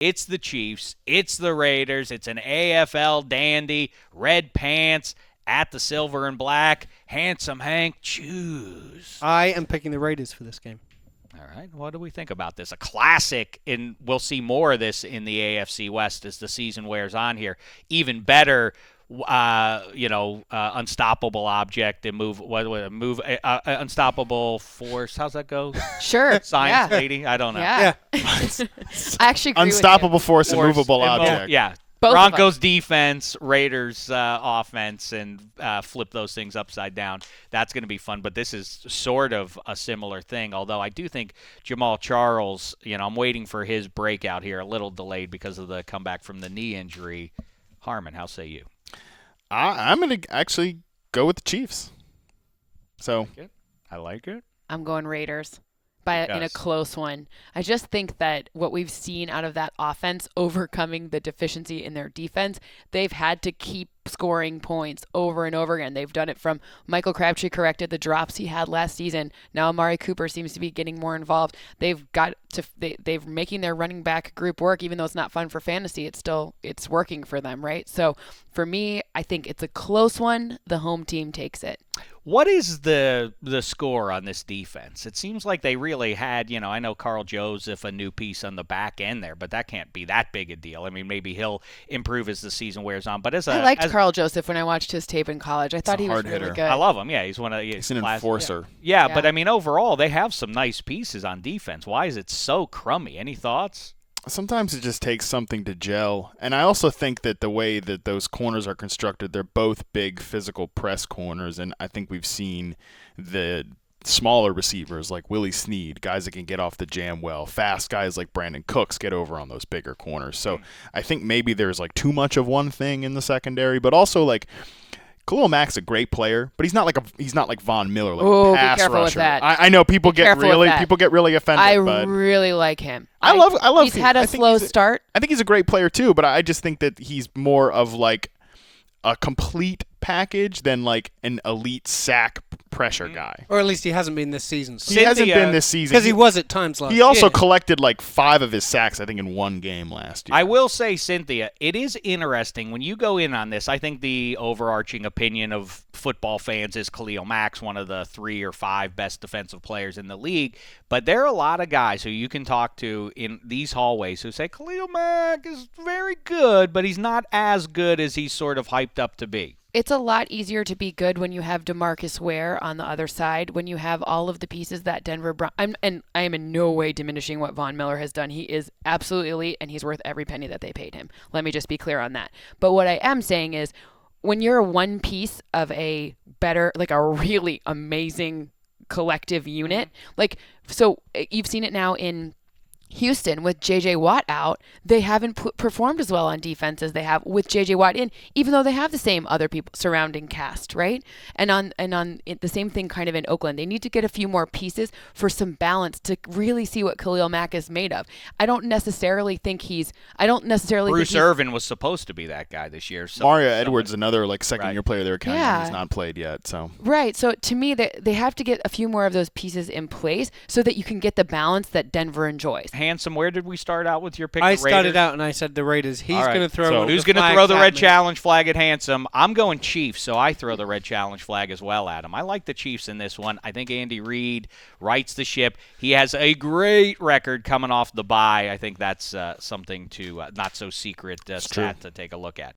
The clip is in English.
It's the Chiefs. It's the Raiders. It's an AFL dandy, red pants, at the silver and black. Handsome Hank, choose. I am picking the Raiders for this game. All right, what do we think about this? A classic, and we'll see more of this in the AFC West as the season wears on here. Even better, unstoppable object and unstoppable force. How's that go? Sure. Science lady? I don't know. Yeah. I actually agree Unstoppable with force and movable object. Yeah. Both Broncos defense, Raiders offense, and flip those things upside down. That's going to be fun, but this is sort of a similar thing, although I do think Jamal Charles, I'm waiting for his breakout here, a little delayed because of the comeback from the knee injury. Harmon, how say you? I'm going to actually go with the Chiefs. So I like it. I'm going Raiders. In a close one. I just think that what we've seen out of that offense overcoming the deficiency in their defense, they've had to keep scoring points over and over again. They've done it from Michael Crabtree corrected the drops he had last season. Now Amari Cooper seems to be getting more involved. They're making their running back group work, even though it's not fun for fantasy. It's working for them, right? So for me, I think it's a close one. The home team takes it. What is the score on this defense? It seems like they really had, I know Carl Joseph, a new piece on the back end there, but that can't be that big a deal. I mean, maybe he'll improve as the season wears on. But I liked Carl Joseph when I watched his tape in college. I thought he was really good. I love him. Yeah, he's an enforcer. Yeah, but I mean, overall, they have some nice pieces on defense. Why is it so crummy? Any thoughts? Sometimes it just takes something to gel. And I also think that the way that those corners are constructed, they're both big physical press corners. And I think we've seen the smaller receivers like Willie Snead, guys that can get off the jam well. Fast guys like Brandon Cooks get over on those bigger corners. So I think maybe there's too much of one thing in the secondary, but also Khalil Mack's a great player, but he's not like Von Miller, a pass be careful rusher. with that. I know people get really offended. I but really like him. I love. He's had a slow start. I think he's a great player too, but I just think that he's more of a complete package than an elite sack pressure guy. Or at least he hasn't been this season. He hasn't been this season. Because he was at times last year. He also collected 5 of his sacks, I think, in one game last year. I will say, Cynthia, it is interesting. When you go in on this, I think the overarching opinion of football fans is Khalil Mack's one of the 3 or 5 best defensive players in the league. But there are a lot of guys who you can talk to in these hallways who say Khalil Mack is very good, but he's not as good as he's sort of hyped up to be. It's a lot easier to be good when you have DeMarcus Ware on the other side, when you have all of the pieces that Denver and I am in no way diminishing what Von Miller has done. He is absolutely elite, and he's worth every penny that they paid him. Let me just be clear on that. But what I am saying is, when you're one piece of a really amazing collective unit, so you've seen it now in Houston with J.J. Watt out, they haven't performed as well on defense as they have with J.J. Watt in, even though they have the same other people surrounding cast, right? And on the same thing kind of in Oakland. They need to get a few more pieces for some balance to really see what Khalil Mack is made of. I don't necessarily think Bruce Irvin was supposed to be that guy this year. So Mario Edwards, another second-year player they're counting. He's not played yet. So Right. So to me, they have to get a few more of those pieces in place so that you can get the balance that Denver enjoys. Handsome, where did we start out with your pick? I started out and I said the Raiders. He's going to throw. Who's going to throw the red challenge flag at Handsome? I'm going Chiefs, so I throw the red challenge flag as well at him. I like the Chiefs in this one. I think Andy Reid rights the ship. He has a great record coming off the bye. I think that's something to not so secret stat to take a look at.